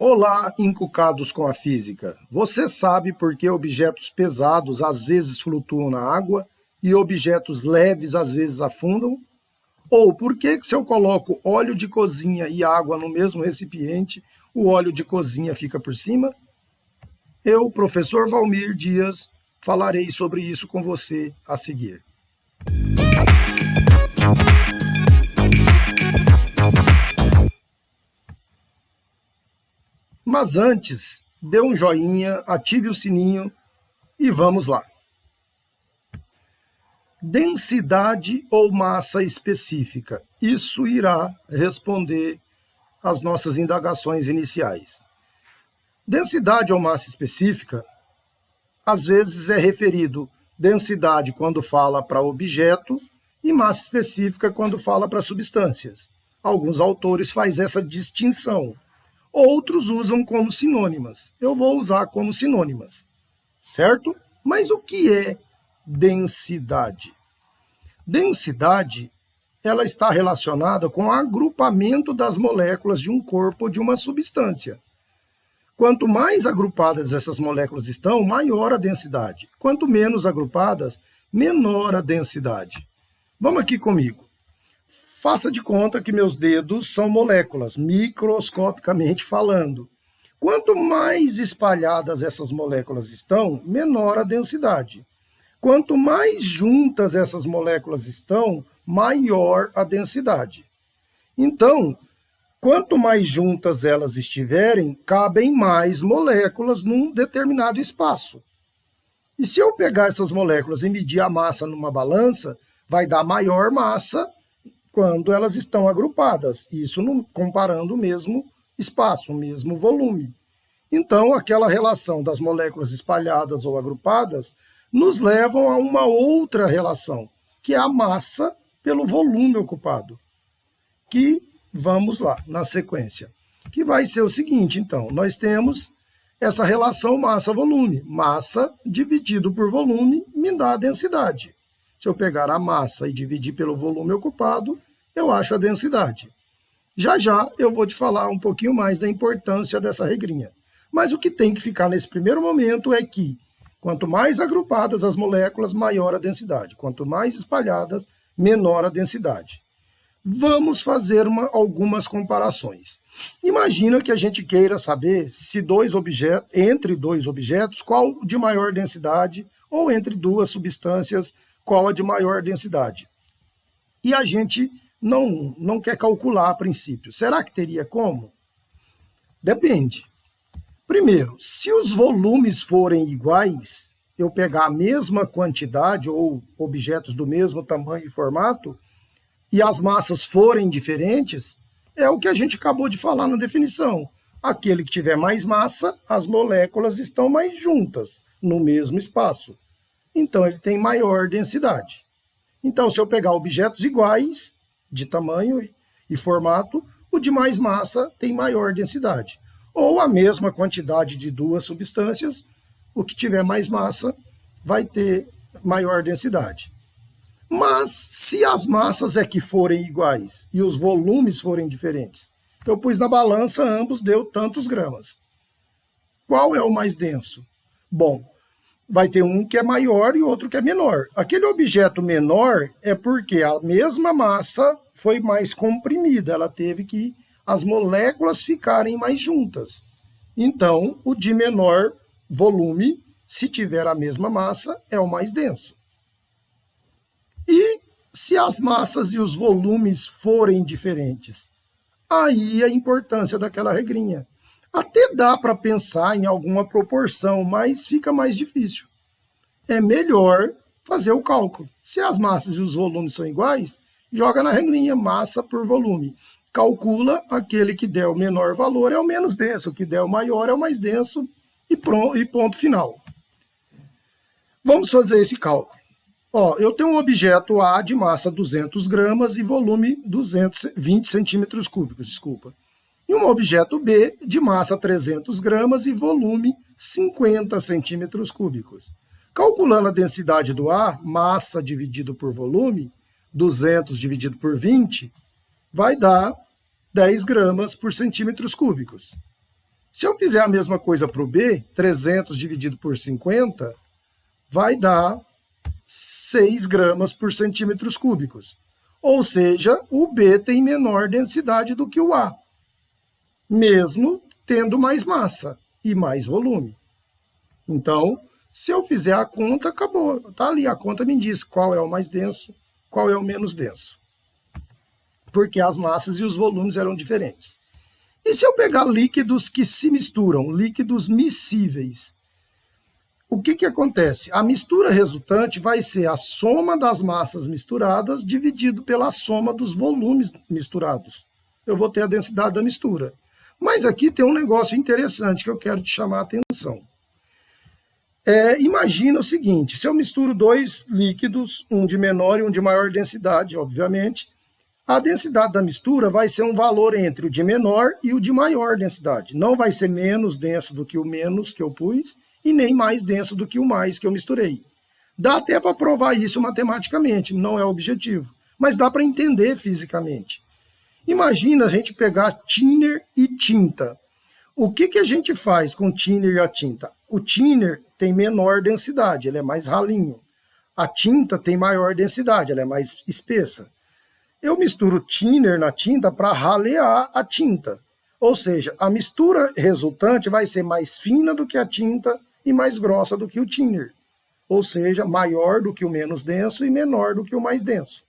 Olá, encucados com a física. Você sabe por que objetos pesados às vezes flutuam na água e objetos leves às vezes afundam? Ou por que se eu coloco óleo de cozinha e água no mesmo recipiente, o óleo de cozinha fica por cima? Eu, professor Valmir Dias, falarei sobre isso com você a seguir. Mas antes, dê um joinha, ative o sininho e vamos lá. Densidade ou massa específica? Isso irá responder às nossas indagações iniciais. Densidade ou massa específica, às vezes é referido densidade quando fala para objeto e massa específica quando fala para substâncias. Alguns autores fazem essa distinção. Outros usam como sinônimas. Eu vou usar como sinônimas, certo? Mas o que é densidade? Densidade, ela está relacionada com o agrupamento das moléculas de um corpo ou de uma substância. Quanto mais agrupadas essas moléculas estão, maior a densidade. Quanto menos agrupadas, menor a densidade. Vamos aqui comigo. Faça de conta que meus dedos são moléculas, microscopicamente falando. Quanto mais espalhadas essas moléculas estão, menor a densidade. Quanto mais juntas essas moléculas estão, maior a densidade. Então, quanto mais juntas elas estiverem, cabem mais moléculas num determinado espaço. E se eu pegar essas moléculas e medir a massa numa balança, vai dar maior massa quando elas estão agrupadas, isso comparando o mesmo espaço, o mesmo volume. Então, aquela relação das moléculas espalhadas ou agrupadas nos levam a uma outra relação, que é a massa pelo volume ocupado, que vamos lá, na sequência, que vai ser o seguinte, então, nós temos essa relação massa-volume, massa dividido por volume me dá a densidade. Se eu pegar a massa e dividir pelo volume ocupado, eu acho a densidade. Já já eu vou te falar um pouquinho mais da importância dessa regrinha. Mas o que tem que ficar nesse primeiro momento é que, quanto mais agrupadas as moléculas, maior a densidade. Quanto mais espalhadas, menor a densidade. Vamos fazer algumas comparações. Imagina que a gente queira saber se entre dois objetos, qual de maior densidade, ou entre duas substâncias, qual a de maior densidade. E a gente não quer calcular a princípio. Será que teria como? Depende. Primeiro, se os volumes forem iguais, eu pegar a mesma quantidade ou objetos do mesmo tamanho e formato, e as massas forem diferentes, é o que a gente acabou de falar na definição. Aquele que tiver mais massa, as moléculas estão mais juntas, no mesmo espaço. Então, ele tem maior densidade. Então, se eu pegar objetos iguais, de tamanho e formato, o de mais massa tem maior densidade. Ou a mesma quantidade de duas substâncias, o que tiver mais massa vai ter maior densidade. Mas, se as massas é que forem iguais e os volumes forem diferentes, eu pus na balança, ambos deu tantos gramas. Qual é o mais denso? Bom, vai ter um que é maior e outro que é menor. Aquele objeto menor é porque a mesma massa foi mais comprimida, ela teve que as moléculas ficarem mais juntas. Então, o de menor volume, se tiver a mesma massa, é o mais denso. E se as massas e os volumes forem diferentes? Aí a importância daquela regrinha. Até dá para pensar em alguma proporção, mas fica mais difícil. É melhor fazer o cálculo. Se as massas e os volumes são iguais, joga na regrinha, massa por volume. Calcula, aquele que der o menor valor é o menos denso, o que der o maior é o mais denso e ponto final. Vamos fazer esse cálculo. Eu tenho um objeto A de massa 200 gramas e volume 220 centímetros cúbicos, e um objeto B de massa 300 gramas e volume 50 centímetros cúbicos. Calculando a densidade do A, massa dividido por volume, 200 dividido por 20, vai dar 10 gramas por centímetros cúbicos. Se eu fizer a mesma coisa para o B, 300 dividido por 50, vai dar 6 gramas por centímetros cúbicos. Ou seja, o B tem menor densidade do que o A, mesmo tendo mais massa e mais volume. Então, se eu fizer a conta, acabou. Tá ali, a conta me diz qual é o mais denso, qual é o menos denso. Porque as massas e os volumes eram diferentes. E se eu pegar líquidos que se misturam, líquidos miscíveis, o que acontece? A mistura resultante vai ser a soma das massas misturadas dividido pela soma dos volumes misturados. Eu vou ter a densidade da mistura. Mas aqui tem um negócio interessante que eu quero te chamar a atenção. Imagina o seguinte, se eu misturo dois líquidos, um de menor e um de maior densidade, obviamente, a densidade da mistura vai ser um valor entre o de menor e o de maior densidade. Não vai ser menos denso do que o menos que eu pus e nem mais denso do que o mais que eu misturei. Dá até para provar isso matematicamente, não é o objetivo, mas dá para entender fisicamente. Imagina a gente pegar thinner e tinta. O que a gente faz com o thinner e a tinta? O thinner tem menor densidade, ele é mais ralinho. A tinta tem maior densidade, ela é mais espessa. Eu misturo thinner na tinta para ralear a tinta. Ou seja, a mistura resultante vai ser mais fina do que a tinta e mais grossa do que o thinner. Ou seja, maior do que o menos denso e menor do que o mais denso.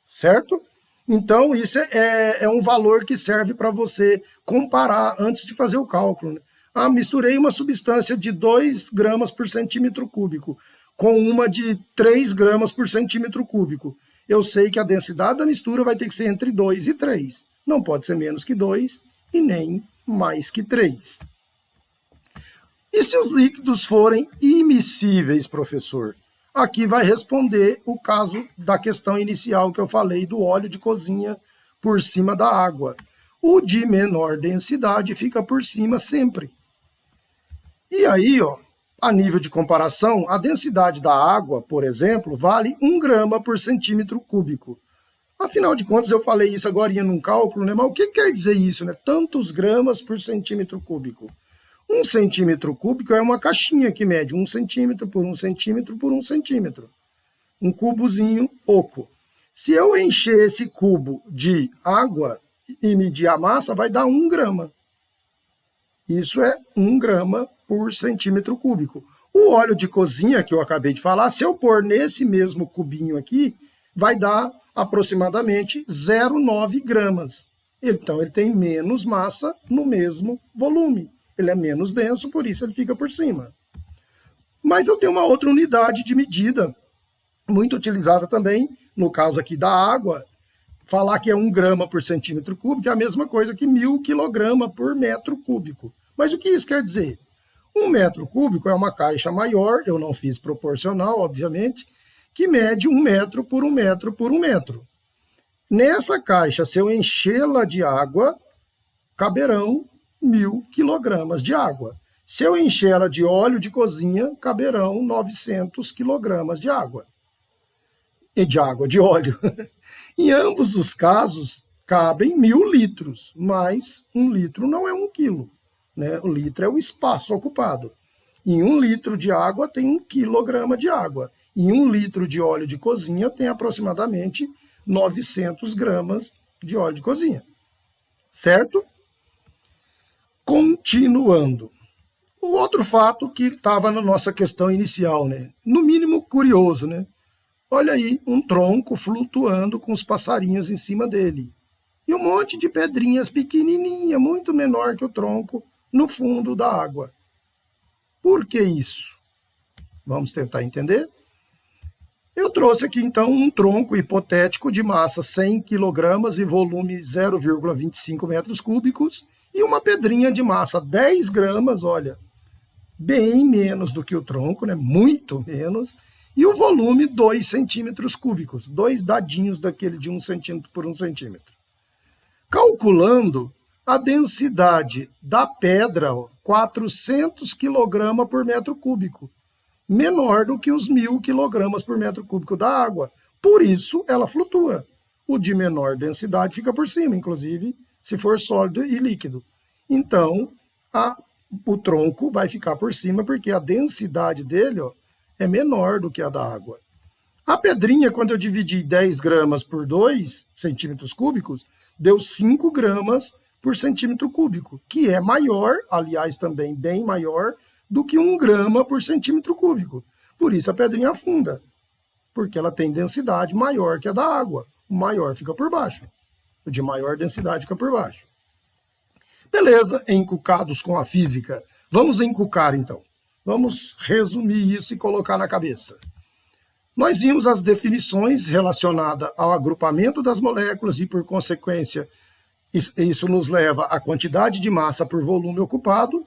Certo? Então, isso é um valor que serve para você comparar antes de fazer o cálculo. Né? Misturei uma substância de 2 gramas por centímetro cúbico com uma de 3 gramas por centímetro cúbico. Eu sei que a densidade da mistura vai ter que ser entre 2 e 3. Não pode ser menos que 2 e nem mais que 3. E se os líquidos forem imiscíveis, professor? Aqui vai responder o caso da questão inicial que eu falei do óleo de cozinha por cima da água. O de menor densidade fica por cima sempre. E aí, a nível de comparação, a densidade da água, por exemplo, vale 1 grama por centímetro cúbico. Afinal de contas, eu falei isso agora num cálculo, né? Mas o que quer dizer isso, né? Tantos gramas por centímetro cúbico. 1 centímetro cúbico é uma caixinha que mede 1 centímetro por 1 centímetro por 1 centímetro. Um cubozinho oco. Se eu encher esse cubo de água e medir a massa, vai dar 1 grama. Isso é 1 grama por centímetro cúbico. O óleo de cozinha, que eu acabei de falar, se eu pôr nesse mesmo cubinho aqui, vai dar aproximadamente 0,9 gramas. Então, ele tem menos massa no mesmo volume. Ele é menos denso, por isso ele fica por cima. Mas eu tenho uma outra unidade de medida, muito utilizada também, no caso aqui da água, falar que é 1 grama por centímetro cúbico é a mesma coisa que 1000 quilograma por metro cúbico. Mas o que isso quer dizer? 1 metro cúbico é uma caixa maior, eu não fiz proporcional, obviamente, que mede 1 metro por 1 metro por 1 metro. Nessa caixa, se eu enchê-la de água, caberão 1000 quilogramas de água. Se eu encher ela de óleo de cozinha, caberão 900 quilogramas de água. De óleo. Em ambos os casos, cabem 1000 litros, mas 1 litro não é 1 quilo. Né? O litro é o espaço ocupado. Em 1 litro de água tem 1 quilograma de água. Em 1 litro de óleo de cozinha tem aproximadamente 900 gramas de óleo de cozinha. Certo? Continuando. O outro fato que estava na nossa questão inicial, né? No mínimo curioso, né? Olha aí, um tronco flutuando com os passarinhos em cima dele. E um monte de pedrinhas pequenininha, muito menor que o tronco, no fundo da água. Por que isso? Vamos tentar entender? Eu trouxe aqui, então, um tronco hipotético de massa 100 kg e volume 0,25 metros cúbicos e uma pedrinha de massa 10 gramas, olha, bem menos do que o tronco, né? Muito menos, e o volume 2 centímetros cúbicos, 2 dadinhos daquele de 1 centímetro por 1 centímetro. Calculando a densidade da pedra, 400 kg por metro cúbico, menor do que os 1000 kg por metro cúbico da água. Por isso, ela flutua. O de menor densidade fica por cima, inclusive, se for sólido e líquido. Então, o tronco vai ficar por cima, porque a densidade dele, ó, é menor do que a da água. A pedrinha, quando eu dividi 10 gramas por 2 centímetros cúbicos, deu 5 gramas por centímetro cúbico, que é maior, aliás, também bem maior, do que 1 grama por centímetro cúbico. Por isso a pedrinha afunda, porque ela tem densidade maior que a da água. O maior fica por baixo. O de maior densidade fica por baixo. Beleza, encucados com a física. Vamos encucar, então. Vamos resumir isso e colocar na cabeça. Nós vimos as definições relacionadas ao agrupamento das moléculas e, por consequência, isso nos leva à quantidade de massa por volume ocupado.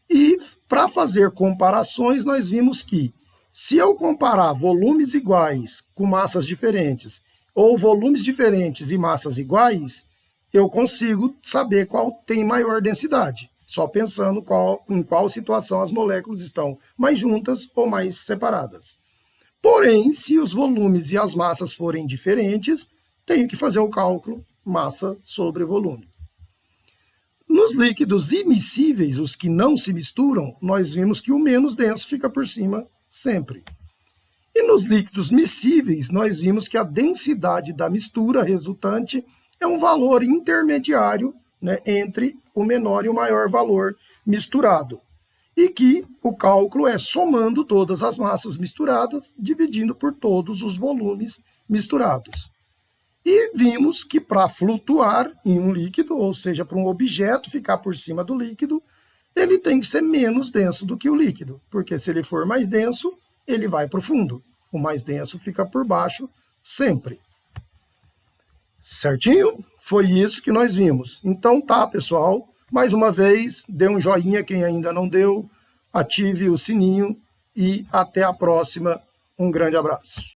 E, para fazer comparações, nós vimos que, se eu comparar volumes iguais com massas diferentes, ou volumes diferentes e massas iguais, eu consigo saber qual tem maior densidade, só pensando em qual situação as moléculas estão mais juntas ou mais separadas. Porém, se os volumes e as massas forem diferentes, tenho que fazer o cálculo massa sobre volume. Nos líquidos immiscíveis, os que não se misturam, nós vimos que o menos denso fica por cima sempre. E nos líquidos miscíveis, nós vimos que a densidade da mistura resultante é um valor intermediário, né, entre o menor e o maior valor misturado. E que o cálculo é somando todas as massas misturadas, dividindo por todos os volumes misturados. E vimos que para flutuar em um líquido, ou seja, para um objeto ficar por cima do líquido, ele tem que ser menos denso do que o líquido, porque se ele for mais denso, ele vai para o fundo. O mais denso fica por baixo sempre. Certinho? Foi isso que nós vimos. Então tá, pessoal. Mais uma vez, dê um joinha quem ainda não deu, ative o sininho e até a próxima. Um grande abraço.